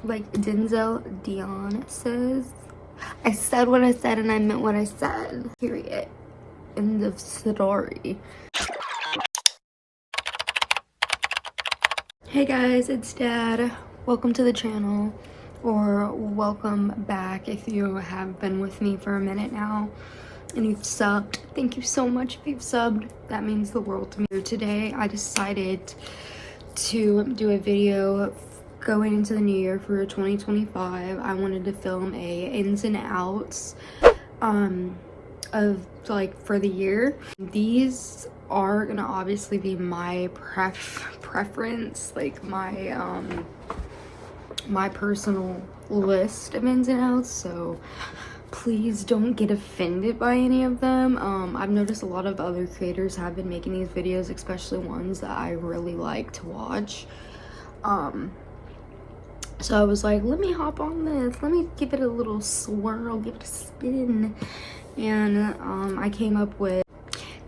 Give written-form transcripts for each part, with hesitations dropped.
Like Denzel Dion says, I said what I said and I meant what I said. Period. End of story. Hey guys, it's Dad. Welcome to the channel, or welcome back if you have been with me for a minute now and you've subbed. Thank you so much if you've subbed. That means the world to me. Today I decided to do a video going into the new year for 2025. I wanted to film a ins and outs of like for the year. These are gonna obviously be my preference, like my my personal list of ins and outs, so please don't get offended by any of them. I've noticed a lot of other creators have been making these videos, especially ones that I really like to watch. So I was like, let me hop on this, let me give it a little swirl, give it a spin. And I came up with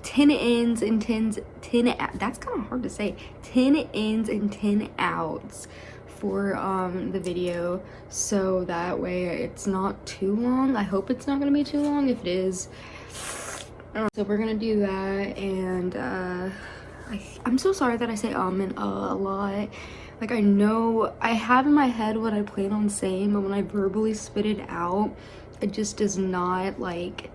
10 ins and 10 that's kind of hard to say, 10 ins and 10 outs for the video, so that way it's not too long. I hope it's not gonna be too long. If it is, so we're gonna do that. And I'm so sorry that I say and a lot. Like, I know I have in my head what I plan on saying, but when I verbally spit it out, it just does not like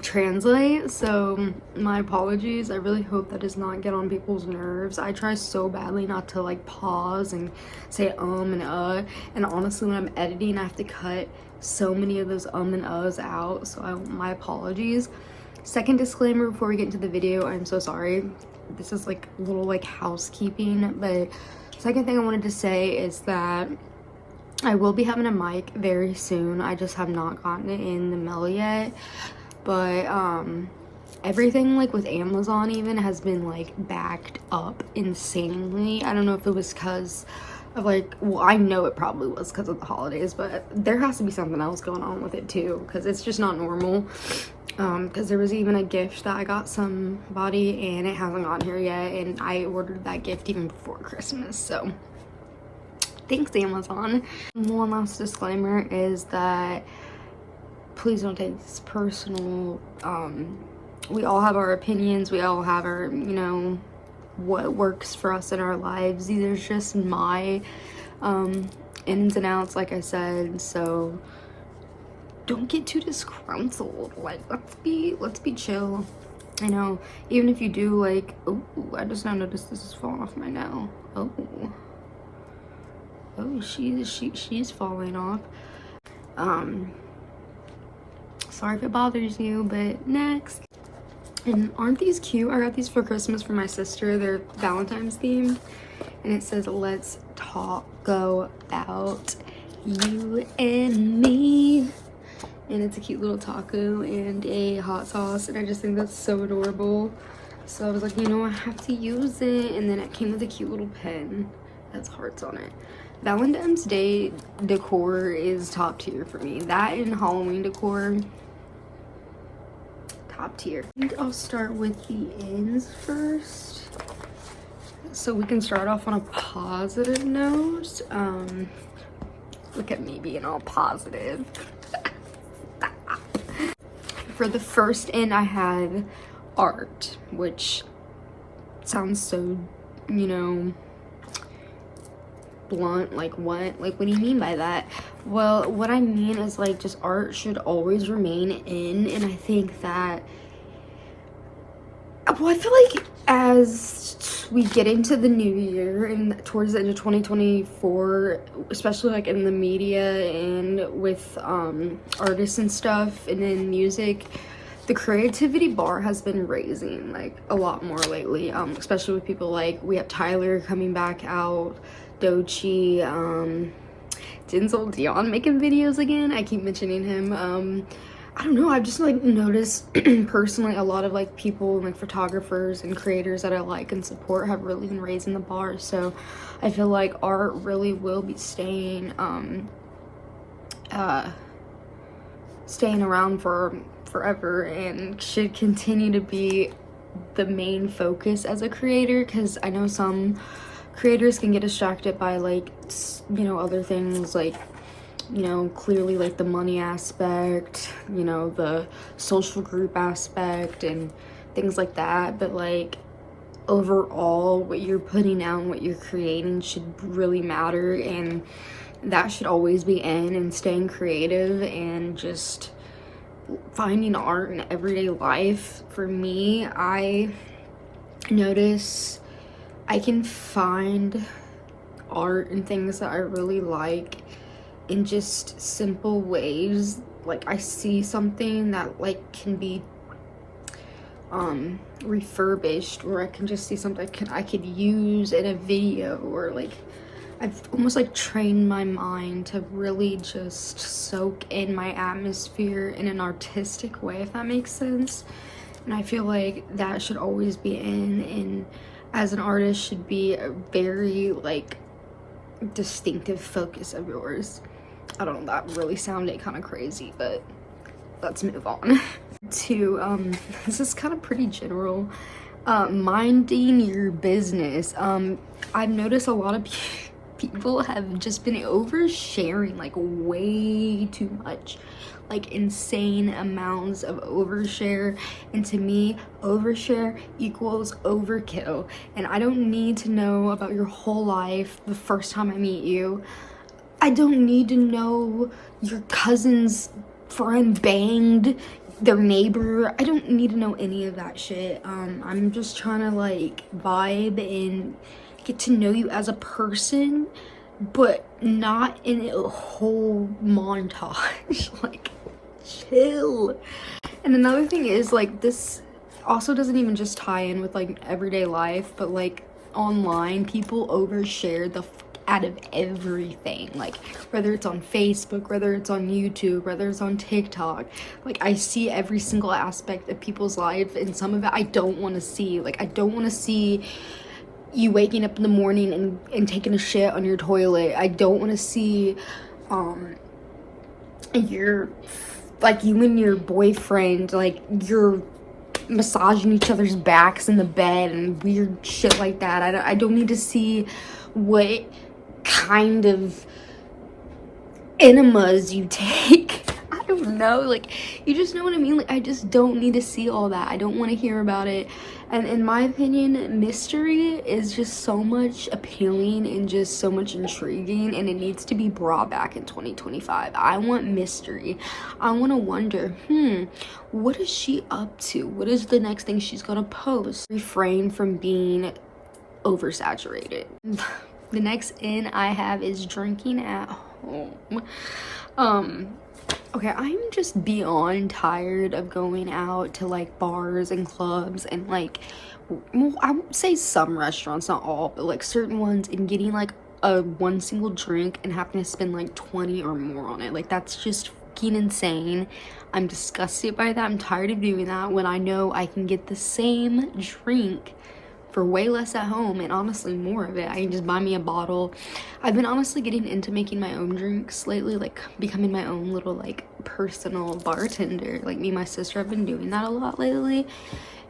translate. So my apologies. I really hope that does not get on people's nerves. I try so badly not to like pause and say and and honestly when I'm editing I have to cut so many of those and uhs out, so my apologies. Second disclaimer before we get into the video, I'm so sorry, this is like a little like housekeeping, but second thing I wanted to say is that I will be having a mic very soon. I just have not gotten it in the mail yet. But everything like with Amazon even has been like backed up insanely. I don't know if it was because of like, well, I know it probably was because of the holidays, but there has to be something else going on with it too, because it's just not normal. Because there was even a gift that I got somebody and it hasn't gotten here yet, and I ordered that gift even before Christmas, so thanks Amazon. One last disclaimer is that please don't take this personal. We all have our opinions, we all have our, you know, what works for us in our lives. These are just my ins and outs, like I said, so don't get too disgruntled. Like, let's be chill. I know, even if you do like, oh, I just now noticed this is falling off my nail. Oh, she's falling off. Sorry if it bothers you, but next. And aren't these cute? I got these for Christmas for my sister. They're Valentine's themed, and it says let's go about you and me, and it's a cute little taco and a hot sauce, and I just think that's so adorable. So I was like, you know, I have to use it. And then it came with a cute little pen that's hearts on it. Valentine's Day decor is top tier for me. That and Halloween decor, top tier. I think I'll start with the ins first, so we can start off on a positive note. Look at me being all positive. For the first in, I had art, which sounds so, you know, blunt. Like, what do you mean by that? Well, what I mean is like, just art should always remain in. And I think that, well, I feel like as we get into the new year and towards the end of 2024, especially like in the media and with artists and stuff and in music, the creativity bar has been raising like a lot more lately, especially with people like, we have Tyler coming back out, Doechii, Denzel Dion making videos again. I keep mentioning him. I don't know, I've just like noticed personally a lot of like people, like photographers and creators that I like and support have really been raising the bar. So I feel like art really will be staying around for forever and should continue to be the main focus as a creator, because I know some creators can get distracted by like, you know, other things like, you know, clearly like the money aspect, you know, the social group aspect and things like that. But like overall, what you're putting out and what you're creating should really matter, and that should always be in, and staying creative and just finding art in everyday life. For me, I notice I can find art and things that I really like in just simple ways. Like I see something that like can be refurbished, or I can just see something I could use in a video, or like I've almost like trained my mind to really just soak in my atmosphere in an artistic way, if that makes sense. And I feel like that should always be in, and as an artist should be a very like distinctive focus of yours. I don't know, that really sounded kind of crazy, but let's move on. To this is kind of pretty general, minding your business. I've noticed a lot of people have just been oversharing, like way too much, like insane amounts of overshare. And to me, overshare equals overkill, and I don't need to know about your whole life the first time I meet you. I don't need to know your cousin's friend banged their neighbor. I don't need to know any of that shit. I'm just trying to like vibe and get to know you as a person, but not in a whole montage. Like, chill. And another thing is like, this also doesn't even just tie in with like everyday life, but like online, people overshare the out of everything, like whether it's on Facebook, whether it's on YouTube, whether it's on TikTok. Like I see every single aspect of people's life, and some of it I don't want to see. Like I don't want to see you waking up in the morning and taking a shit on your toilet. I don't want to see your like you and your boyfriend, like you're massaging each other's backs in the bed and weird shit like that. I don't need to see what kind of enemas you take. I don't know, like, you just know what I mean. Like I just don't need to see all that. I don't want to hear about it. And in my opinion, mystery is just so much appealing and just so much intriguing, and it needs to be brought back in 2025. I want mystery. I want to wonder, what is she up to? What is the next thing she's gonna post? Refrain from being oversaturated. The next in I have is drinking at home. Okay, I'm just beyond tired of going out to like bars and clubs and like, well, I would say some restaurants, not all, but like certain ones, and getting like a one single drink and having to spend like 20 or more on it. Like that's just fucking insane. I'm disgusted by that. I'm tired of doing that when I know I can get the same drink for way less at home, and honestly more of it. I can just buy me a bottle. I've been honestly getting into making my own drinks lately, like becoming my own little like personal bartender. Like me and my sister have been doing that a lot lately,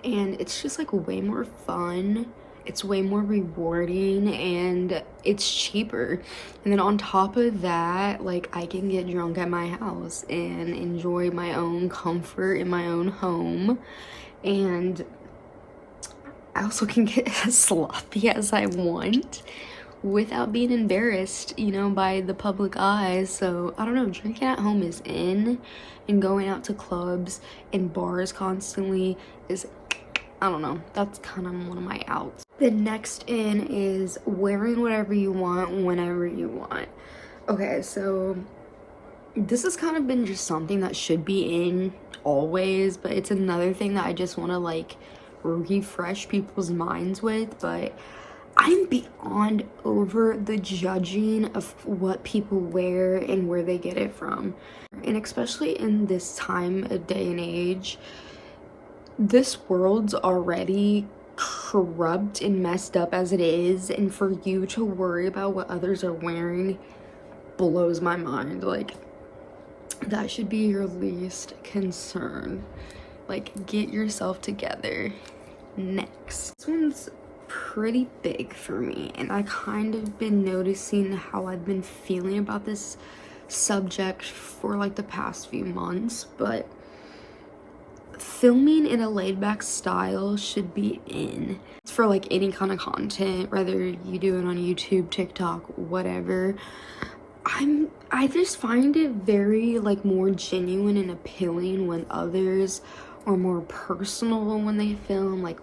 and it's just like way more fun. It's way more rewarding, and it's cheaper. And then on top of that, like I can get drunk at my house and enjoy my own comfort in my own home, and I also can get as sloppy as I want without being embarrassed, you know, by the public eye. So I don't know, drinking at home is in, and going out to clubs and bars constantly is, I don't know, that's kind of one of my outs. The next in is wearing whatever you want whenever you want. Okay, so this has kind of been just something that should be in always, but it's another thing that I just want to like refresh people's minds with. But I'm beyond over the judging of what people wear and where they get it from. And especially in this time of day and age, this world's already corrupt and messed up as it is, and for you to worry about what others are wearing blows my mind. Like that should be your least concern. Like, get yourself together. Next, this one's pretty big for me, and I kind of been noticing how I've been feeling about this subject for like the past few months. But filming in a laid-back style should be in. It's for like any kind of content, whether you do it on YouTube, TikTok, whatever. I just find it very like more genuine and appealing when others are more personal when they film, like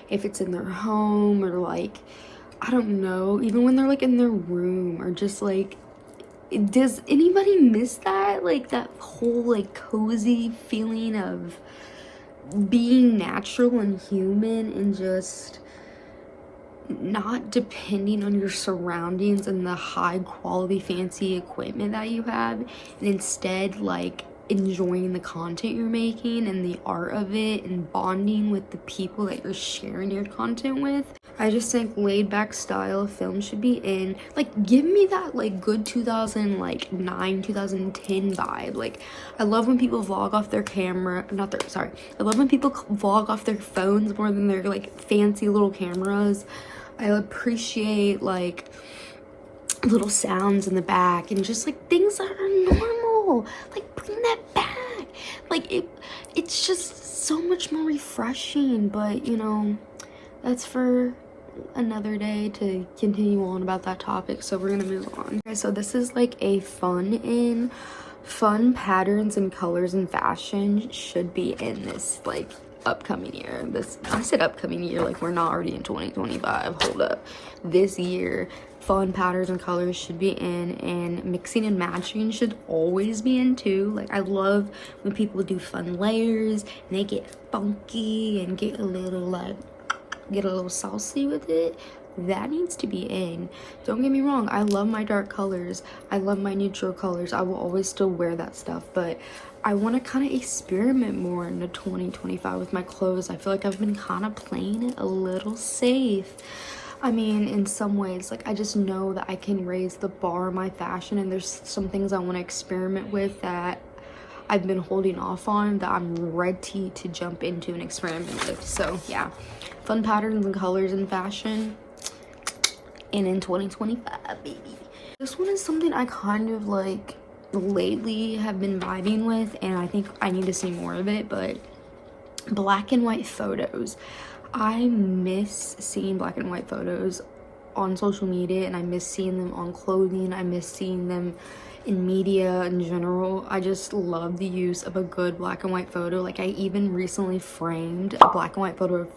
if it's in their home, or like, I don't know, even when they're like in their room, or just like, does anybody miss that? Like that whole like cozy feeling of being natural and human, and just not depending on your surroundings and the high quality fancy equipment that you have, and instead like enjoying the content you're making and the art of it, and bonding with the people that you're sharing your content with. I just think laid back style film should be in. Like, give me that like good 2009 2010 vibe. Like, I love when people vlog off their camera, not their, sorry, I love when people vlog off their phones more than their like fancy little cameras. I appreciate like little sounds in the back and just like things that are normal. Like, bring that back. Like, it's just so much more refreshing. But you know, that's for another day to continue on about that topic, so we're gonna move on. Okay, so this is like a fun patterns and colors and fashion should be in this like upcoming year. This, I said upcoming year, like we're not already in 2025. Hold up. This year, fun patterns and colors should be in, and mixing and matching should always be in too. Like, I love when people do fun layers and they get funky and get a little saucy with it. That needs to be in. Don't get me wrong, I love my dark colors, I love my neutral colors, I will always still wear that stuff, but I want to kind of experiment more into 2025 with my clothes. I feel like I've been kind of playing it a little safe. I mean, in some ways, like, I just know that I can raise the bar of my fashion, and there's some things I want to experiment with that I've been holding off on, that I'm ready to jump into and experiment with. So yeah, fun patterns and colors in fashion, and in 2025, baby. This one is something I kind of like lately have been vibing with, and I think I need to see more of it, but black and white photos. I miss seeing black and white photos on social media, and I miss seeing them on clothing. I miss seeing them in media in general. I just love the use of a good black and white photo. Like, I even recently framed a black and white photo of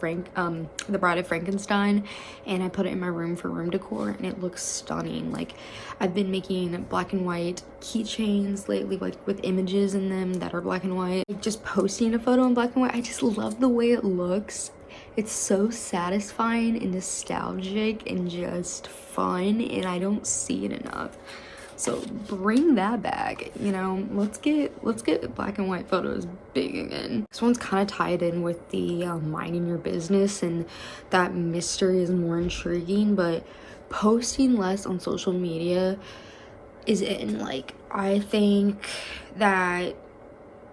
the Bride of Frankenstein, and I put it in my room for room decor, and it looks stunning. Like, I've been making black and white keychains lately, like with images in them that are black and white. Like, just posting a photo in black and white, I just love the way it looks. It's so satisfying and nostalgic and just fun, and I don't see it enough. So bring that back, you know. Let's get black and white photos big again. This one's kind of tied in with the minding your business, and that mystery is more intriguing, but posting less on social media is in. Like, I think that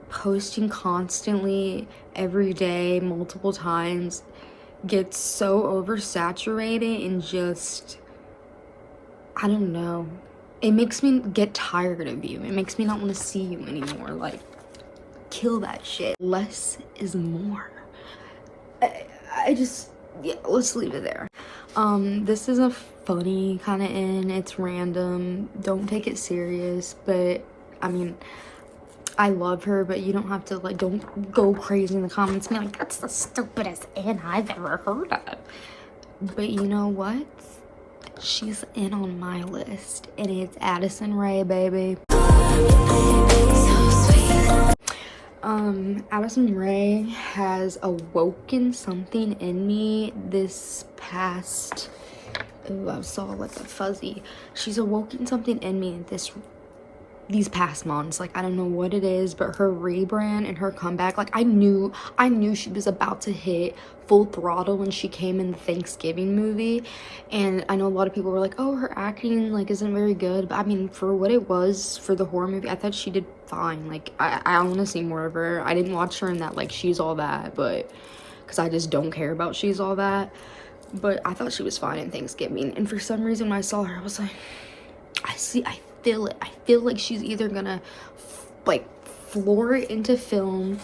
posting constantly every day, multiple times, gets so oversaturated, and just, I don't know, it makes me get tired of you. It makes me not want to see you anymore. Like, kill that shit. Less is more. I just, yeah, let's leave it there. This is a funny kind of it's random. Don't take it serious, but I mean, I love her, but you don't have to, like, don't go crazy in the comments and be like, that's the stupidest in I've ever heard of. But you know what? She's in on my list, and it's Addison Rae, baby. Addison Rae has awoken something in me this past, ooh, I saw like a fuzzy. She's awoken something in me these past months. Like, I don't know what it is, but her rebrand and her comeback, like, I knew she was about to hit full throttle when she came in the Thanksgiving movie. And I know a lot of people were like, oh, her acting like isn't very good, but I mean, for what it was for the horror movie, I thought she did fine. Like, I want to see more of her. I didn't watch her in that like She's All That, but because I just don't care about She's All That. but I thought she was fine in Thanksgiving. And for some reason when I saw her, I was like, I feel it. I feel like she's either gonna like floor it into film,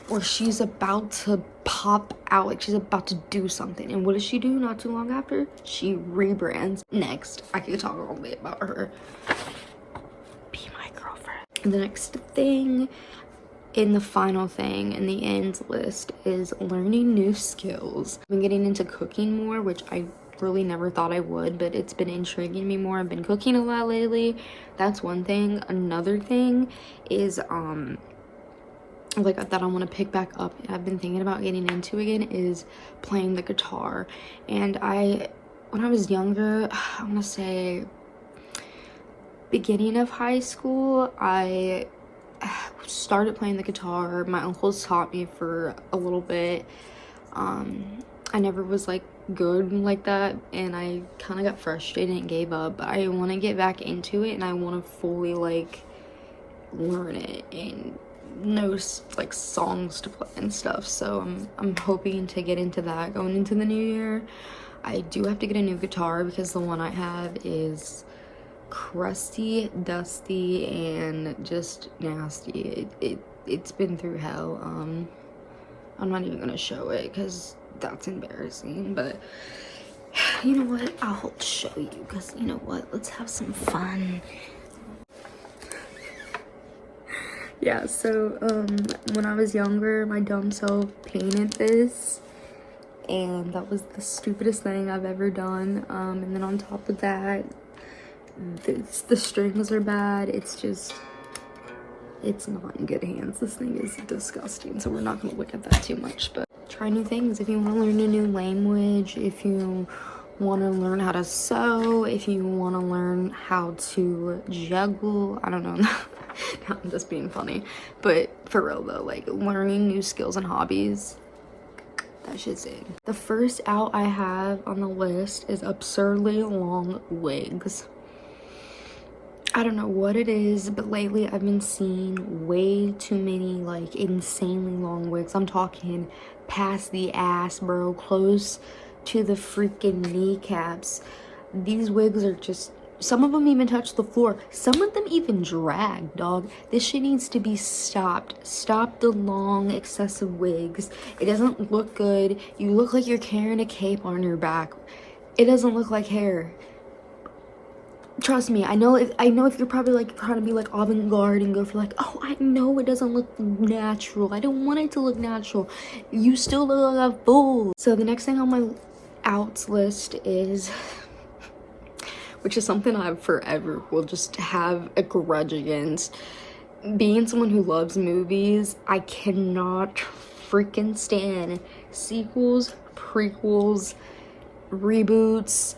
or she's about to pop out, like she's about to do something. And what does she do not too long after? She rebrands. Next, I could talk all day about her. Be my girlfriend. And the next thing, in the final thing in the end list, is learning new skills. I've been getting into cooking more, which I really never thought I would, but it's been intriguing me more. I've been cooking a lot lately. That's one thing. Another thing is like that I want to pick back up, I've been thinking about getting into again, is playing the guitar. And when I was younger, I want to say beginning of high school, I started playing the guitar. My uncles taught me for a little bit. I never was like good like that, and I kind of got frustrated and gave up. But I want to get back into it, and I want to fully like learn it and know like songs to play and stuff. So I'm hoping to get into that going into the new year. I do have to get a new guitar because the one I have is crusty, dusty, and just nasty. It's been through hell. I'm not even gonna show it because that's embarrassing, but you know what, I'll show you because you know what, let's have some fun. Yeah, so when I was younger, my dumb self painted this, and that was the stupidest thing I've ever done. And then on top of that, the strings are bad. It's not in good hands. This thing is disgusting, so we're not gonna look at that too much. But try new things. If you want to learn a new language, if you want to learn how to sew, if you want to learn how to juggle, I don't know. I'm just being funny, but for real though, like learning new skills and hobbies, that shit's in. The first out I have on the list is absurdly long wigs. I don't know what it is, but lately I've been seeing way too many like insanely long wigs. I'm talking past the ass, bro, close to the freaking kneecaps. These wigs are just, some of them even touch the floor. Some of them even drag, dog. This shit needs to be stopped. Stop the long, excessive wigs. It doesn't look good. You look like you're carrying a cape on your back. It doesn't look like hair. Trust me, I know if you're probably like trying to be like avant-garde and go for like, oh, I know it doesn't look natural. I don't want it to look natural. You still look like a fool. So the next thing on my outs list is, which is something I forever will just have a grudge against. Being someone who loves movies, I cannot freaking stand sequels, prequels, reboots,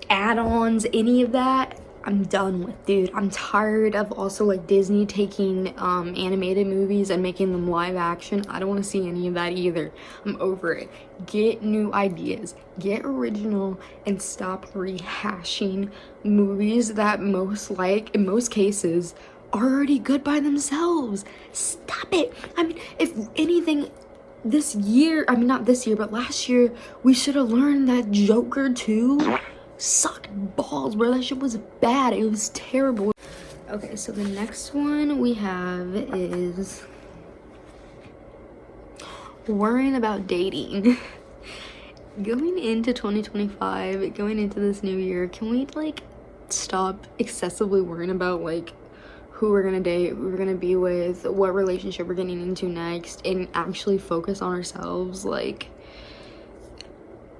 add-ons, any of that. I'm done with, dude. I'm tired of also like Disney taking animated movies and making them live action. I don't want to see any of that either. I'm over it. Get new ideas, get original, and stop rehashing movies that in most cases are already good by themselves. Stop it. I mean, if anything, this year, I mean not this year, but last year, we should have learned that Joker 2 sucked balls, bro. That shit was bad. It was terrible. Okay, so the next one we have is worrying about dating. Going into 2025, going into this new year, can we like stop excessively worrying about like who we're gonna date, who we're gonna be with, what relationship we're getting into next, and actually focus on ourselves? Like,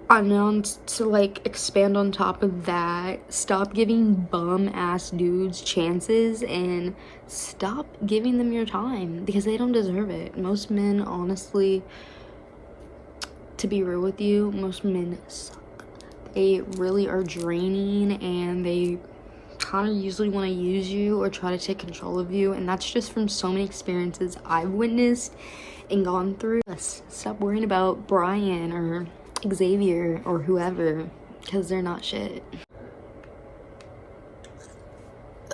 to like expand on top of that, stop giving bum ass dudes chances and stop giving them your time because they don't deserve it. Most men, honestly, to be real with you, most men suck. They really are draining, and they kind of usually want to use you or try to take control of you, and that's just from so many experiences I've witnessed and gone through. Stop worrying about Brian or Xavier or whoever, because they're not shit.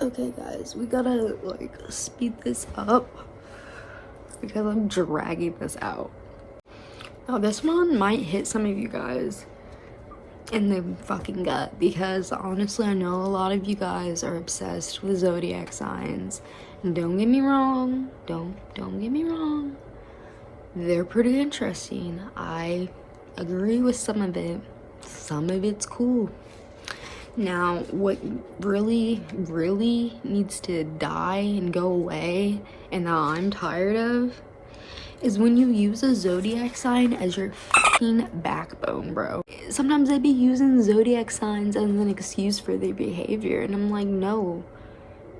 Okay guys, we gotta like speed this up because I'm dragging this out. Now this one might hit some of you guys. in the fucking gut, because honestly I know a lot of you guys are obsessed with zodiac signs, and don't get me wrong, don't get me wrong, they're pretty interesting. I agree with some of it's cool. Now what really needs to die and go away, and that I'm tired of, is when you use a zodiac sign as your fucking backbone, bro. Sometimes they be using zodiac signs as an excuse for their behavior, and I'm like, no,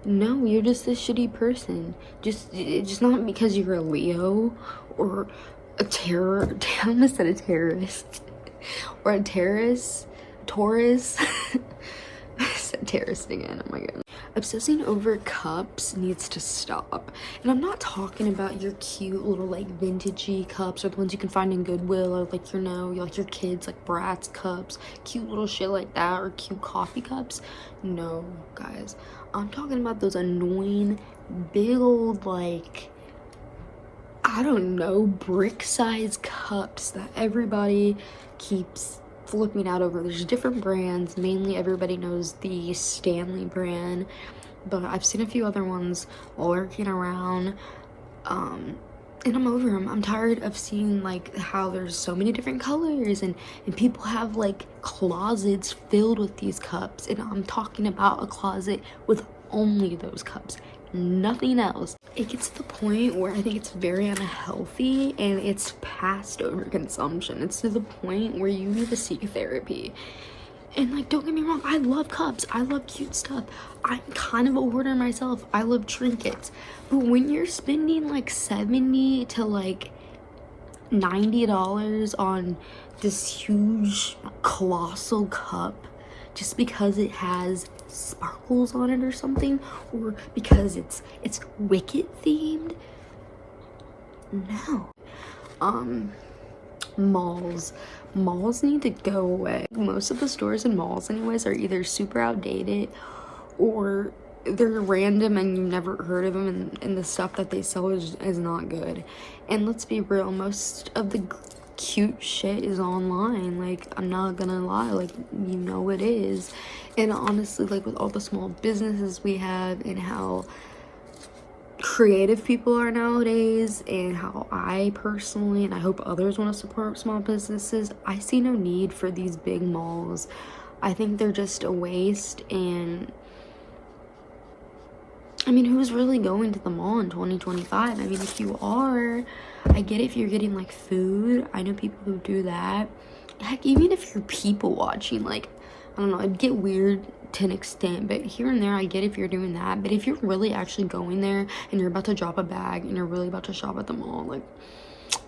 you're just a shitty person. Just not because you're a Leo or a terror. I almost said a terrorist. Or a terrorist. Taurus. I said terrorist again. Oh my god. Obsessing over cups needs to stop. And I'm not talking about your cute little like vintagey cups, or the ones you can find in Goodwill, or like like your kids like Bratz cups, cute little shit like that, or cute coffee cups. No, guys, I'm talking about those annoying big old, like, I don't know, brick size cups that everybody keeps flipping out over. There's different brands. Mainly everybody knows the Stanley brand, but I've seen a few other ones lurking around, and I'm over them. I'm tired of seeing like how there's so many different colors, and people have like closets filled with these cups, and I'm talking about a closet with only those cups, nothing else. It gets to the point where I think it's very unhealthy, and it's past overconsumption. It's to the point where you need to seek therapy. And like, don't get me wrong, I love cups, I love cute stuff, I'm kind of a hoarder myself, I love trinkets. But when you're spending like $70 to like $90 on this huge colossal cup just because it has sparkles on it or something, or because it's Wicked themed, no. Malls need to go away. Most of the stores in malls anyways are either super outdated, or they're random and you've never heard of them, and the stuff that they sell is not good. And let's be real, most of the cute shit is online. Like, I'm not gonna lie, like, you know it is. And honestly, like, with all the small businesses we have, and how creative people are nowadays, and how I personally, and I hope others, want to support small businesses, I see no need for these big malls. I think they're just a waste. And I mean, who's really going to the mall in 2025? I mean, if you are, I get it if you're getting like food. I know people who do that. Heck, even if you're people watching, like, I don't know, it'd get weird to an extent, but here and there I get if you're doing that. But if you're really actually going there and you're about to drop a bag and you're really about to shop at the mall, like,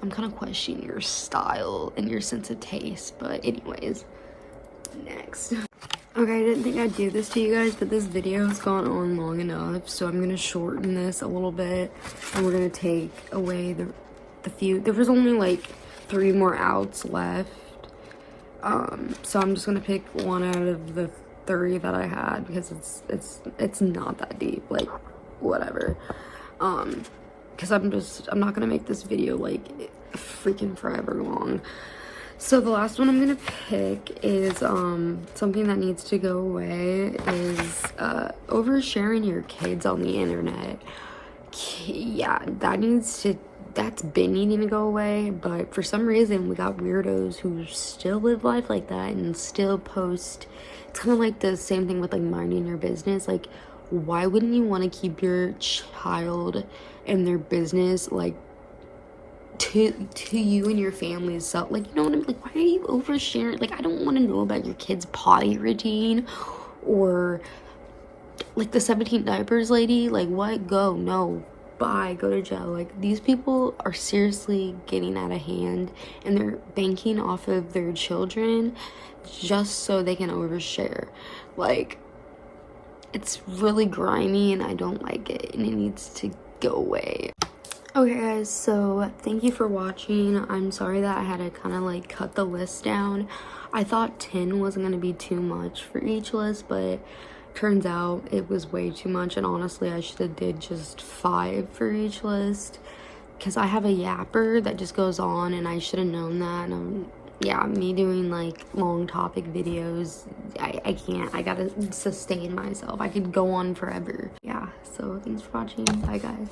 I'm kind of questioning your style and your sense of taste. But anyways, next. Okay, I didn't think I'd do this to you guys, but this video has gone on long enough, so I'm gonna shorten this a little bit, and we're gonna take away the few. There was only like 3 more outs left, so I'm just gonna pick one out of the 3 that I had, because it's not that deep, like, whatever. Because I'm not gonna make this video like freaking forever long. So the last one I'm gonna pick is something that needs to go away, is oversharing your kids on the internet. Yeah, that's been needing to go away, but for some reason we got weirdos who still live life like that and still post. It's kind of like the same thing with like minding your business. Like, why wouldn't you want to keep your child and their business like to you and your family's self? Like, you know what I mean? Like, why are you oversharing? Like, I don't want to know about your kid's potty routine, or like the 17 diapers lady. Like, what? Go. No. Bye. Go to jail. Like, these people are seriously getting out of hand, and they're banking off of their children just so they can overshare. Like, it's really grimy, and I don't like it, and it needs to go away. Okay guys, so thank you for watching. I'm sorry that I had to kind of like cut the list down. I thought 10 wasn't going to be too much for each list, but turns out it was way too much, and honestly I should have did just 5 for each list, because I have a yapper that just goes on, and I should have known that, and yeah, me doing like long topic videos, I can't. I gotta sustain myself. I could go on forever. Yeah, so thanks for watching. Bye guys.